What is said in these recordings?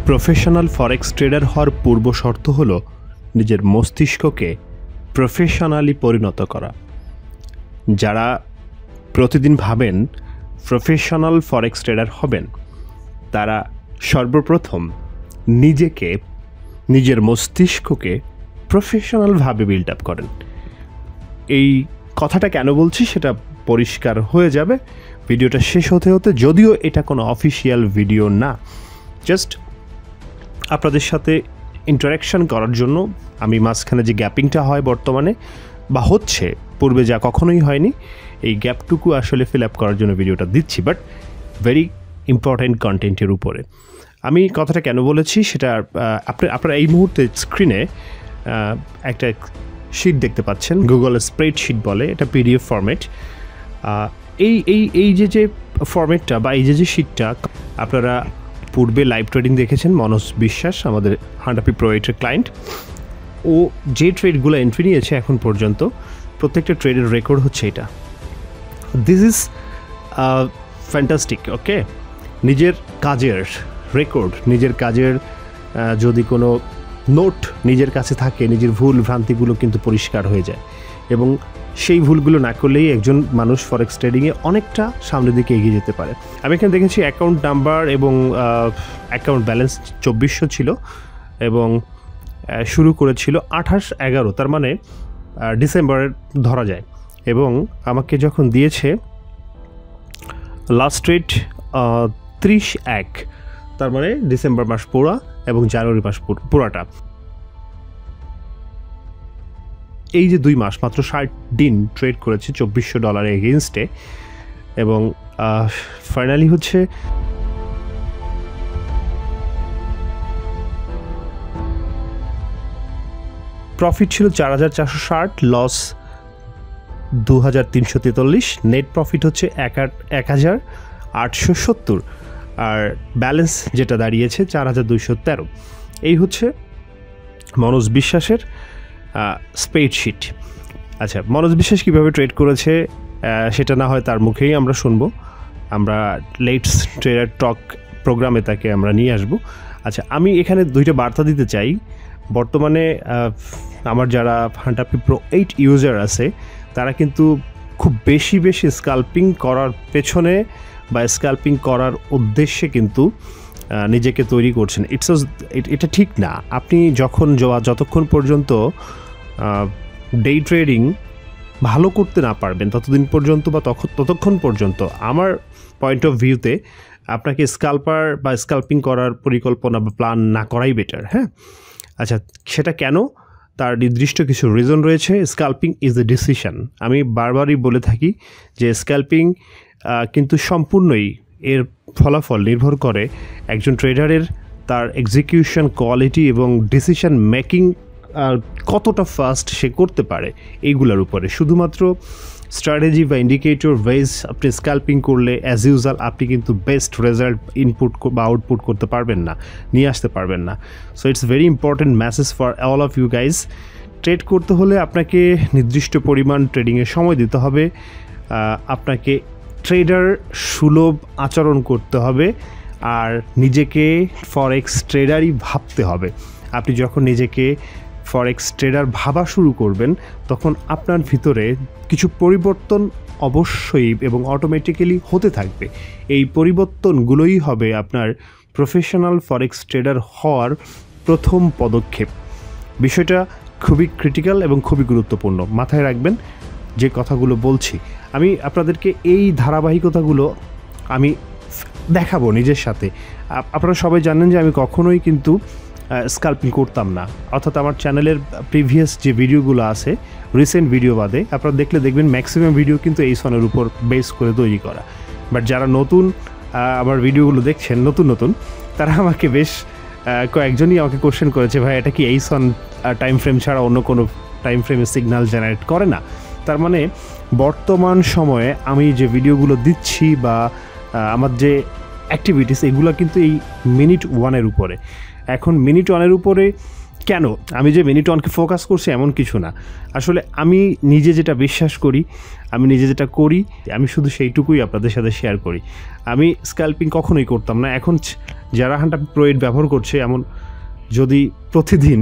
Professional ফরেক্স tedder হওয়ার পূর্ব শর্ত হলো নিজের মস্তিষ্ককে প্রফেশনালি পরিণত করা। যারা প্রতিদিন ভাবেন প্রফেশনাল ফরেক্স ট্রেডার হবেন, তারা সর্বপ্রথম নিজের মস্তিষ্ককে প্রফেশনালভাবে বিল্ড আপ করেন। এই কথাটা কেন বলছি সেটা পরিষ্কার হয়ে যাবে ভিডিওটা শেষ হতে হতে, যদিও এটা কোনো অফিসিয়াল ভিডিও না, জাস্ট আপনাদের সাথে ইন্টারাকশান করার জন্য আমি মাঝখানে যে গ্যাপিংটা হয় বর্তমানে বা হচ্ছে, পূর্বে যা কখনোই হয়নি, এই গ্যাপটুকু আসলে ফিল আপ করার জন্য ভিডিওটা দিচ্ছি, বাট ভেরি ইম্পর্ট্যান্ট কন্টেন্টের উপরে। আমি কথাটা কেন বলেছি সেটা আপনারা এই মুহূর্তে স্ক্রিনে একটা শিট দেখতে পাচ্ছেন, গুগল স্প্রেডশিট বলে, এটা পিডিএফ ফরম্যাট। এই যে ফরম্যাটটা বা এই যে শিটটা আপনারা পূর্বে লাইভ ট্রেডিং দেখেছেন, মনোজ বিশ্বাস আমাদের 100p Pro 8-এর ক্লায়েন্ট, ও যে ট্রেডগুলো এন্ট্রি নিয়েছে এখন পর্যন্ত প্রত্যেকটা ট্রেডের রেকর্ড হচ্ছে এটা। This is fantastic. ওকে, নিজের কাজের রেকর্ড, নিজের কাজের যদি কোনো নোট নিজের কাছে থাকে, নিজের ভুল ভ্রান্তিগুলো কিন্তু পরিষ্কার হয়ে যায়, এবং সেই ভুলগুলো না করলেই একজন মানুষ ফরেক্স ট্রেডিংয়ে অনেকটা সামনের দিকে এগিয়ে যেতে পারে। আমি এখানে দেখেছি অ্যাকাউন্ট নাম্বার এবং অ্যাকাউন্ট ব্যালেন্স 2400 ছিল এবং শুরু করেছিল 28/11, তার মানে ডিসেম্বরের ধরা যায়, এবং আমাকে যখন দিয়েছে লাস্ট রেট 30/1, তার মানে ডিসেম্বর মাস পুরা এবং জানুয়ারি মাস পুরাটা। এই যে 2 মাস, মাত্র 60 দিন ট্রেড করেছে $2400 এগেনস্টে, এবং ফাইনালি হচ্ছে প্রফিট ছিল 4460, লস 2343, নেট প্রফিট হচ্ছে 1870, আর ব্যালেন্স যেটা দাঁড়িয়েছে 4213। এই হচ্ছে মনোজ বিশ্বাসের স্প্রেডশিট। আচ্ছা, মনোজ বিশ্বাস কীভাবে ট্রেড করেছে সেটা না হয় তার মুখেই আমরা শুনবো, আমরা লেটস ট্রেডার টক প্রোগ্রামে তাকে আমরা নিয়ে আসবো। আচ্ছা, আমি এখানে 2টা বার্তা দিতে চাই। বর্তমানে আমার যারা 100p Pro 8 ইউজার আছে, তারা কিন্তু খুব বেশি স্কাল্পিং করার পেছনে বা স্কাল্পিং করার উদ্দেশ্যে কিন্তু নিজেকে তৈরি করছেন। এটা ঠিক না। আপনি যতক্ষণ পর্যন্ত ডে ট্রেডিং ভালো করতে না পারবেন ততদিন পর্যন্ত বা ততক্ষণ পর্যন্ত আমার পয়েন্ট অফ ভিউতে আপনাকে স্কাল্পার বা স্কাল্পিং করার পরিকল্পনা বা প্ল্যান না করাই বেটার। হ্যাঁ, আচ্ছা, সেটা কেন? তার নির্দিষ্ট কিছু রিজন রয়েছে। Scalping is a decision. আমি বারবারই বলে থাকি যে স্কাল্পিং কিন্তু সম্পূর্ণই এর ফলাফল নির্ভর করে একজন ট্রেডারের তার এক্সিকিউশন কোয়ালিটি এবং ডিসিশন মেকিং কতটা ফাস্ট সে করতে পারে এইগুলোর উপরে। শুধুমাত্র স্ট্র্যাটেজি বা ইন্ডিকেটর ওয়েজ আপনি স্ক্যাল্পিং করলে অ্যাজ ইউজুয়াল আপনি কিন্তু বেস্ট রেজাল্ট ইনপুট বা আউটপুট করতে পারবেন না, নিয়ে আসতে পারবেন না। So it's very important message for all of you guys. Trade করতে হলে আপনাকে নির্দিষ্ট পরিমাণ ট্রেডিংয়ের সময় দিতে হবে, আপনাকে ট্রেডার সুলভ আচরণ করতে হবে, আর নিজেকে ফরেক্স ট্রেডারই ভাবতে হবে। আপনি যখন নিজেকে ফরেক্স ট্রেডার ভাবা শুরু করবেন, তখন আপনার ভিতরে কিছু পরিবর্তন অবশ্যই এবং অটোমেটিক্যালি হতে থাকবে। এই পরিবর্তনগুলোই হবে আপনার প্রফেশনাল ফরেক্স ট্রেডার হওয়ার প্রথম পদক্ষেপ। বিষয়টা খুবই ক্রিটিক্যাল এবং খুবই গুরুত্বপূর্ণ, মাথায় রাখবেন যে কথাগুলো বলছি। আমি আপনাদেরকে এই ধারাবাহিকতাগুলো আমি দেখাবো নিজের সাথে। আপনারা সবাই জানেন যে আমি কখনোই কিন্তু স্কাল্পিং করতাম না, অর্থাৎ আমার চ্যানেলের প্রিভিয়াস যে ভিডিওগুলো আছে, রিসেন্ট ভিডিও বাদে আপনারা দেখবেন ম্যাক্সিমাম ভিডিও কিন্তু এই সনের উপর বেস করে তৈরি করা। বাট যারা নতুন আমার ভিডিওগুলো দেখছেন, নতুন তারা আমাকে বেশ কয়েকজনই আমাকে কোশ্চেন করেছে, ভাই এটা কি এই সন টাইম ফ্রেম ছাড়া অন্য কোনো টাইম ফ্রেমে সিগন্যাল জেনারেট করে না? তার মানে বর্তমান সময়ে আমি যে ভিডিওগুলো দিচ্ছি বা আমার যে অ্যাক্টিভিটিস, এগুলো কিন্তু এই মিনিট 1-এর উপরে। এখন মিনিট 1-এর উপরে কেন আমি যে মিনিট ওয়ানকে ফোকাস করছি এমন কিছু না, আসলে আমি নিজে যেটা বিশ্বাস করি, আমি নিজে যেটা করি, আমি শুধু সেইটুকুই আপনাদের সাথে শেয়ার করি। আমি স্ক্যাল্পিং কখনোই করতাম না। এখন যারা হান্টার প্রো 8 ব্যবহার করছে, এমন যদি প্রতিদিন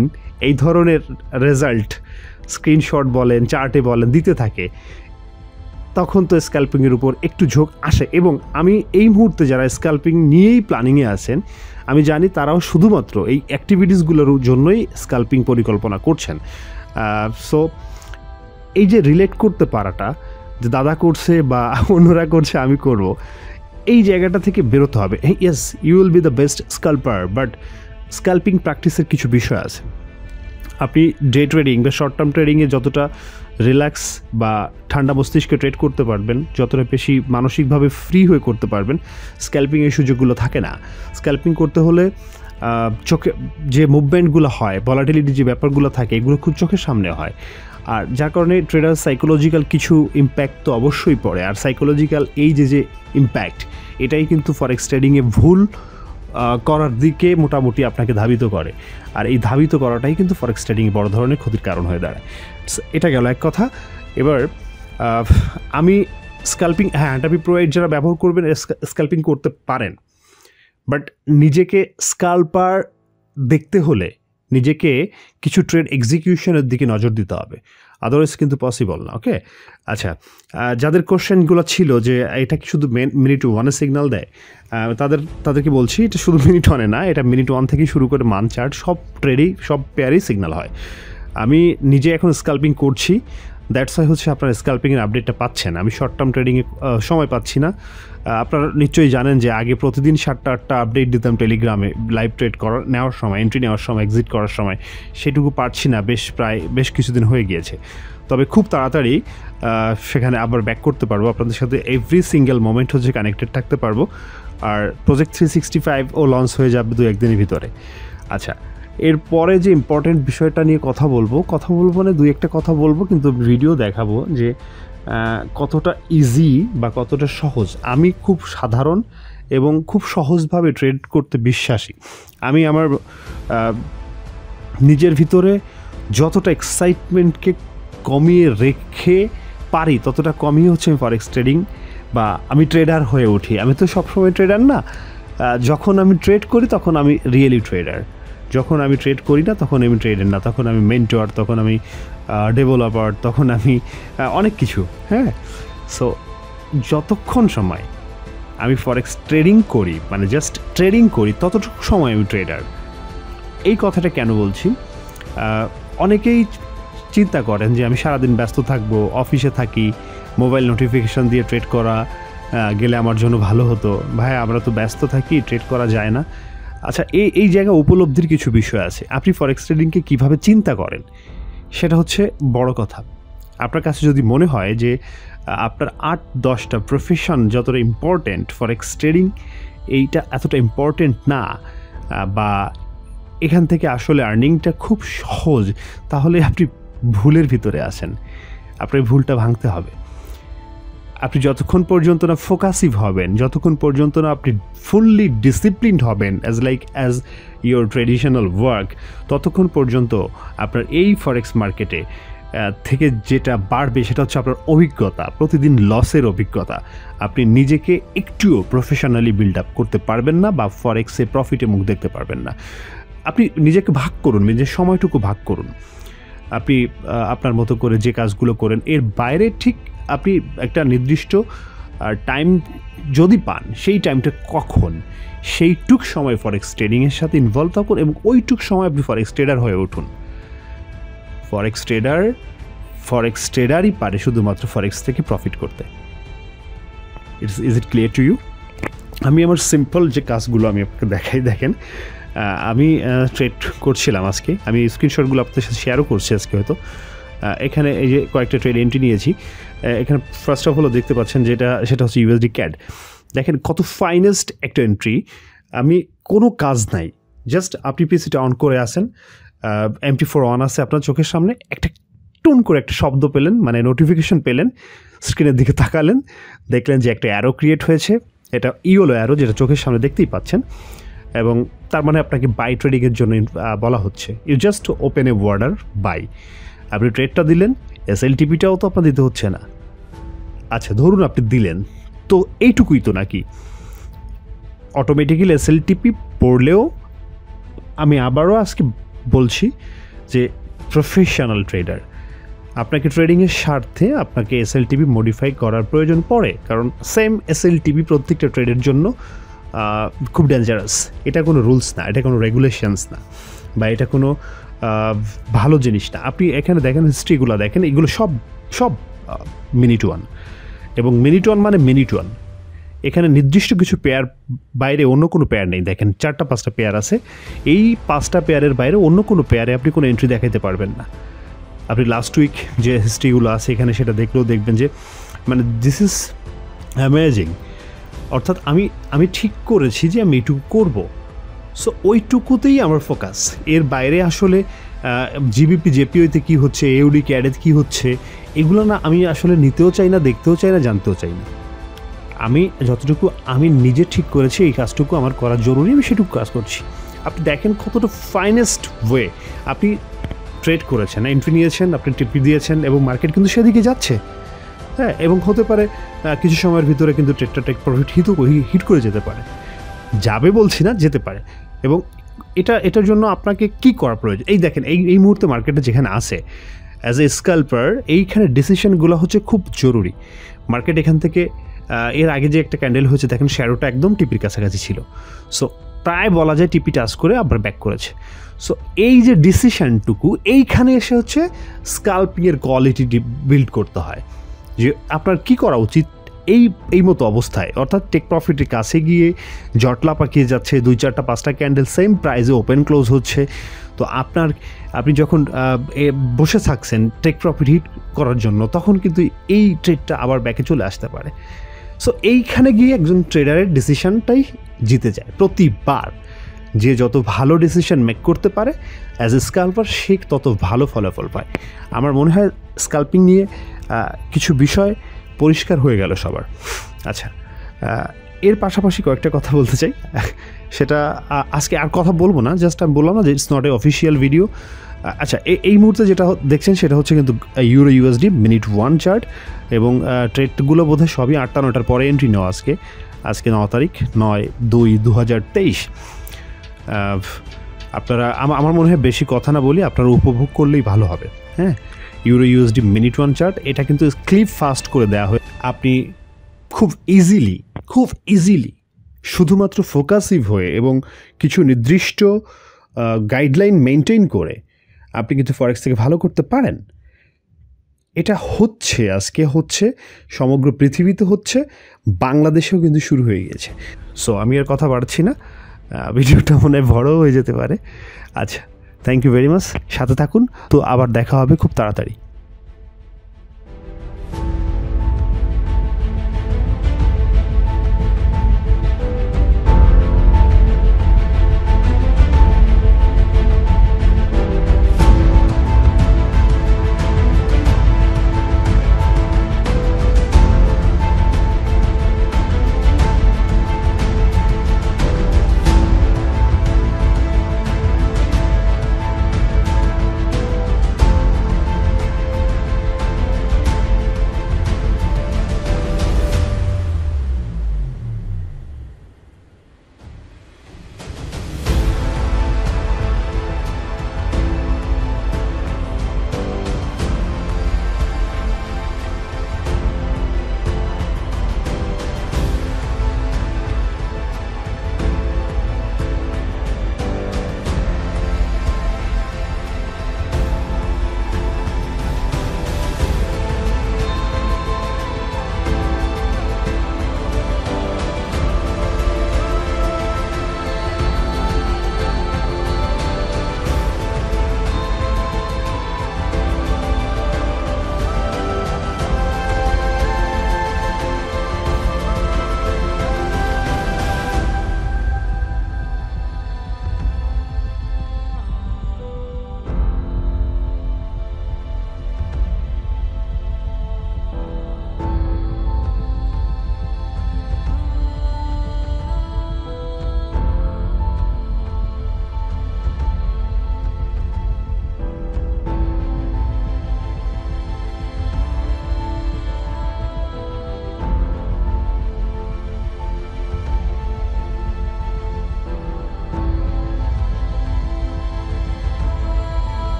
এই ধরনের রেজাল্ট স্ক্রিনশট বলেন, চার্টে বলেন দিতে থাকে, তখন তো স্ক্যাল্পিংয়ের উপর একটু ঝোঁক আসে। এবং আমি এই মুহূর্তে যারা স্ক্যাল্পিং নিয়েই প্ল্যানিংয়ে আছেন, আমি জানি তারাও শুধুমাত্র এই অ্যাক্টিভিটিসগুলোর জন্যই স্ক্যাল্পিং পরিকল্পনা করছেন। সো এই যে রিলেট করতে পারাটা, যে দাদা করছে বা অন্যরা করছে আমি করব, এই জায়গাটা থেকে বেরোতে হবে। Yes, you will be the best scalper, but scalping প্র্যাকটিসের কিছু বিষয় আছে। আপনি ডে ট্রেডিং বা শর্ট টার্ম ট্রেডিংয়ে যতটা রিল্যাক্স বা ঠান্ডা মস্তিষ্কে ট্রেড করতে পারবেন, যতটা বেশি মানসিকভাবে ফ্রি হয়ে করতে পারবেন, স্ক্যাল্পিং এই সুযোগগুলো থাকে না। স্ক্যাল্পিং করতে হলে চোখে যে মুভমেন্টগুলো হয়, ভলাটিলিটি যে ব্যাপারগুলো থাকে, এগুলো খুব চোখের সামনে হয়। আর যার কারণে ট্রেডার সাইকোলজিক্যাল কিছু ইম্প্যাক্ট তো অবশ্যই পড়ে। আর সাইকোলজিক্যাল এই যে ইম্প্যাক্ট, এটাই কিন্তু ফরেক্স ট্রেডিংয়ে ভুল করার দিকে মোটামুটি আপনাকে ধাবিত করে। আর এই ধাবিত করাটাই কিন্তু ফরেক্স ট্রেডিংয়ে বড় ধরনের ক্ষতির কারণ হয়ে দাঁড়ায়। এটা গেল এক কথা। এবার আমি স্ক্যাল্পিং, হ্যাঁ, হান্টার প্রো 8 যারা ব্যবহার করবেন স্ক্যাল্পিং করতে পারেন, বাট নিজেকে স্ক্যাল্পার দেখতে হলে নিজেকে কিছু ট্রেড এক্সিকিউশনের দিকে নজর দিতে হবে, আদারওয়াইজ কিন্তু পসিবল না। ওকে, আচ্ছা, যাদের কোশ্চেনগুলো ছিল যে এটা কি শুধু মিনিট ওয়ানে সিগন্যাল দেয়, তাদেরকে বলছি এটা শুধু মিনিট ওয়ানে না, এটা মিনিট ওয়ান থেকে শুরু করে মান চার্ট সব ট্রেডেই, সব পেয়ারেই সিগন্যাল হয়। আমি নিজে এখন স্ক্যাল্পিং করছি, দ্যাটস ওয়াই হচ্ছে আপনার স্ক্যাল্পিংয়ের আপডেটটা পাচ্ছেন। আমি শর্ট টার্ম ট্রেডিংয়ে সময় পাচ্ছি না। আপনারা নিশ্চয়ই জানেন যে আগে প্রতিদিন 7টা-8টা আপডেট দিতাম টেলিগ্রামে, লাইভ ট্রেড নেওয়ার সময়, এন্ট্রি নেওয়ার সময়, এক্সিট করার সময়। সেটুকু পারছি না, বেশ কিছুদিন হয়ে গিয়েছে। তবে খুব তাড়াতাড়ি সেখানে আবার ব্যাক করতে পারবো, আপনাদের সাথে এভরি সিঙ্গেল মোমেন্ট হচ্ছে কানেক্টেড থাকতে পারবো। আর প্রজেক্ট 365ও লঞ্চ হয়ে যাবে 2-1 দিনের ভিতরে। আচ্ছা, এরপরে যে ইম্পর্টেন্ট বিষয়টা নিয়ে কথা বলবো মানে 2-1টা কথা বলবো, কিন্তু ভিডিও দেখাবো যে কতটা ইজি বা কতটা সহজ। আমি খুব সাধারণ এবং খুব সহজভাবে ট্রেড করতে বিশ্বাসী। আমি আমার নিজের ভিতরে যতটা এক্সাইটমেন্টকে কমিয়ে রেখে পারি, ততটা কমিয়ে হচ্ছে আমি ফরেক্স ট্রেডিং বা আমি ট্রেডার হয়ে উঠি। আমি তো সবসময় ট্রেডার না। যখন আমি ট্রেড করি তখন আমি রিয়েলি ট্রেডার, যখন আমি ট্রেড করি না তখন আমি ট্রেডার না, তখন আমি মেন্টর, তখন আমি ডেভেলপার, তখন আমি অনেক কিছু। হ্যাঁ, সো যতক্ষণ সময় আমি ফরেক্স ট্রেডিং করি, মানে জাস্ট ট্রেডিং করি, ততটুকু সময় আমি ট্রেডার। এই কথাটা কেন বলছি, অনেকেই চিন্তা করেন যে আমি সারাদিন ব্যস্ত থাকবো, অফিসে থাকি, মোবাইল নোটিফিকেশান দিয়ে ট্রেড করা গেলে আমার জন্য ভালো হতো। ভাই, আমরা তো ব্যস্ত থাকি, ট্রেড করা যায় না। আচ্ছা, এই জায়গায় উপলব্ধির কিছু বিষয় আছে। আপনি ফরেক্স ট্রেডিংকে কীভাবে চিন্তা করেন সেটা হচ্ছে বড় কথা। আপনার কাছে যদি মনে হয় যে আপনার 8-10টা প্রফেশন যতটা ইম্পর্ট্যান্ট, ফরেক্স ট্রেডিং এইটা এতটা ইম্পর্ট্যান্ট না, বা এখান থেকে আসলে আর্নিংটা খুব সহজ, তাহলে আপনি ভুলের ভিতরে আছেন। আপনার ভুলটা ভাঙতে হবে। আপনি যতক্ষণ পর্যন্ত না ফোকাসিভ হবেন, যতক্ষণ পর্যন্ত না আপনি ফুললি ডিসিপ্লিনড হবেন অ্যাজ ইয়োর ট্রেডিশনাল ওয়ার্ক, ততক্ষণ পর্যন্ত আপনার এই ফরেক্স মার্কেটে থেকে যেটা বাড়বে সেটা হচ্ছে আপনার অভিজ্ঞতা, প্রতিদিন লসের অভিজ্ঞতা। আপনি নিজেকে একটুও প্রফেশনালি বিল্ড আপ করতে পারবেন না, বা ফরেক্সে প্রফিটে মুখ দেখতে পারবেন না। আপনি নিজেকে ভাগ করুন, নিজের সময়টুকু ভাগ করুন। আপনি আপনার মতো করে যে কাজগুলো করেন, এর বাইরে ঠিক আপনি একটা নির্দিষ্ট টাইম যদি পান, সেই টাইমটা কখন, সেইটুক সময় ফরেক্স ট্রেডিংয়ের সাথে ইনভলভ থাকুন এবং ওইটুক সময় আপনি ফরেক্স ট্রেডার হয়ে উঠুন। ফরেক্স ট্রেডারই পারে শুধুমাত্র ফরেক্স থেকে প্রফিট করতে। Is it clear to you? আমি আমার সিম্পল যে কাজগুলো আমি আপনাকে দেখেন, আমি ট্রেড করছিলাম আজকে, আমি স্ক্রিনশটগুলো আপনাদের সাথে শেয়ারও করছি আজকে হয়তো। এখানে এই যে কয়েকটা ট্রেড এন্ট্রি নিয়েছি, এখানে ফার্স্ট অফ অল দেখতে পাচ্ছেন সেটা হচ্ছে ইউএসডি ক্যাড। দেখেন কত ফাইনেস্ট একটা এন্ট্রি। আমি কোনো কাজ নাই, জাস্ট আপনি পিসিটা অন করে আসেন, MT4 অন আছে আপনার চোখের সামনে, একটা টুন করে একটা শব্দ পেলেন, মানে নোটিফিকেশন পেলেন, স্ক্রিনের দিকে তাকালেন, দেখলেন যে একটা অ্যারো ক্রিয়েট হয়েছে। এটা ইয়েলো অ্যারো, যেটা চোখের সামনে দেখতেই পাচ্ছেন। এবং তার মানে আপনাকে বাই ট্রেডিংয়ের জন্য বলা হচ্ছে। You just open a order buy, আপনি ট্রেডটা দিলেন, SLTPটাও তো আপনার দিতে হচ্ছে না। আচ্ছা ধরুন আপনি দিলেন, তো এইটুকুই তো নাকি? অটোমেটিক্যালি SLTP পড়লেও আমি আবারও আজকে বলছি যে প্রফেশনাল ট্রেডার, আপনাকে ট্রেডিংয়ের স্বার্থে আপনাকে SLTP মডিফাই করার প্রয়োজন পড়ে, কারণ সেম SLTP প্রত্যেকটা ট্রেডের জন্য খুব ডেঞ্জারাস। এটা কোনো রুলস না, এটা কোনো রেগুলেশনস না, বা এটা কোনো ভালো জিনিস না। আপনি এখানে দেখেন, হিস্ট্রিগুলো দেখেন, এগুলো সব সব মিনিট ওয়ান, এবং মিনিট ওয়ান মানে মিনিট ওয়ান। এখানে নির্দিষ্ট কিছু পেয়ার বাইরে অন্য কোনো পেয়ার নেই। দেখেন 4-5টা পেয়ার আছে, এই 5টা পেয়ারের বাইরে অন্য কোনো পেয়ারে আপনি কোনো এন্ট্রি দেখাতে পারবেন না। আপনি লাস্ট উইক যে হিস্ট্রিগুলো আছে এখানে সেটা দেখলেও দেখবেন যে মানে দিস ইজ অ্যামেজিং। অর্থাৎ আমি ঠিক করেছি যে আমি এইটুকু করবো, সো ওইটুকুতেই আমার ফোকাস। এর বাইরে আসলে জিবিপি জেপিওতে কী হচ্ছে, এউডি ক্যাডেত কী হচ্ছে, এগুলো না আমি আসলে নিতেও চাই না, দেখতেও চাই না, জানতেও চাই না। আমি যতটুকু আমি নিজে ঠিক করেছি এই কাজটুকু আমার করা জরুরি, আমি সেটুকু কাজ করছি। আপনি দেখেন কতটা ফাইনেস্ট ওয়ে আপনি ট্রেড করেছেন, এন্ট্রি নিয়েছেন, আপনি টিপি দিয়েছেন, এবং মার্কেট কিন্তু সেদিকে যাচ্ছে। হ্যাঁ, এবং হতে পারে কিছু সময়ের ভিতরে কিন্তু ট্রেডটা টেক প্রফিট হিট করে যেতে পারে, যাবে বলছি না, যেতে পারে। এবং এটার জন্য আপনাকে কি করা প্রয়োজন? এই দেখেন এই মুহূর্তে মার্কেটে যেখানে আছে অ্যাজ এ স্ক্যাল্পার, এইখানে ডিসিশনগুলো হচ্ছে খুব জরুরি। মার্কেট এখান থেকে এর আগে যে একটা ক্যান্ডেল হয়েছে দেখেন, শ্যাডোটা একদম টিপির কাছাকাছি ছিল, সো প্রায় বলা যায় টিপি টাচ করে আবার ব্যাক করেছে। সো এই যে ডিসিশনটুকু, এইখানে এসে হচ্ছে স্কাল্পিংয়ের কোয়ালিটি বিল্ড করতে হয়, যে আপনার কি করা উচিত এই মতো অবস্থায়। অর্থাৎ টেক প্রফিটের কাছে গিয়ে জটলা পাকিয়ে যাচ্ছে, 2-4-5টা ক্যান্ডেল সেম প্রাইসে ওপেন ক্লোজ হচ্ছে, তো আপনি যখন বসে থাকছেন টেক প্রফিট হিট করার জন্য, তখন কিন্তু এই ট্রেডটা আবার ব্যাকে চলে আসতে পারে। সো এইখানে গিয়ে একজন ট্রেডারের ডিসিশনটাই জিতে যায় প্রতিবার। যে যত ভালো ডিসিশন মেক করতে পারে অ্যাজ এ স্ক্যাল্পার, সে তত ভালো ফলাফল পায়। আমার মনে হয় স্ক্যাল্পিং নিয়ে কিছু বিষয় পরিষ্কার হয়ে গেল সবার। আচ্ছা, এর পাশাপাশি কয়েকটা কথা বলতে চাই, সেটা আজকে আর কথা বলবো না, জাস্ট আমি বললাম না যে it's not a official video. আচ্ছা, এই মুহূর্তে যেটা দেখছেন সেটা হচ্ছে কিন্তু euro USD minute one chart, এবং ট্রেডগুলো বোধহয় সবই 8টা-9টার পরে এন্ট্রি নেওয়া। আজকে 9 তারিখ 9/2/2023। আপনারা আমার মনে হয় বেশি কথা না বলি, আপনারা উপভোগ করলেই ভালো হবে। হ্যাঁ, euro USD minute one chart, এটা কিন্তু ক্লিপ ফাস্ট করে দেওয়া হয়। আপনি খুব ইজিলি শুধুমাত্র ফোকাসিভ হয়ে এবং কিছু নির্দিষ্ট গাইডলাইন মেনটেন করে আপনি কিন্তু ফরেক্স থেকে ভালো করতে পারেন। এটা আজকে হচ্ছে সমগ্র পৃথিবীতে হচ্ছে, বাংলাদেশেও কিন্তু শুরু হয়ে গেছে। সো আমি আর কথা বাড়ছি না, ভিডিওটা মনে হয় বড়ও হয়ে যেতে পারে। আচ্ছা, থ্যাংক ইউ ভেরি মাচ, সাথে থাকুন, তো আবার দেখা হবে খুব তাড়াতাড়ি।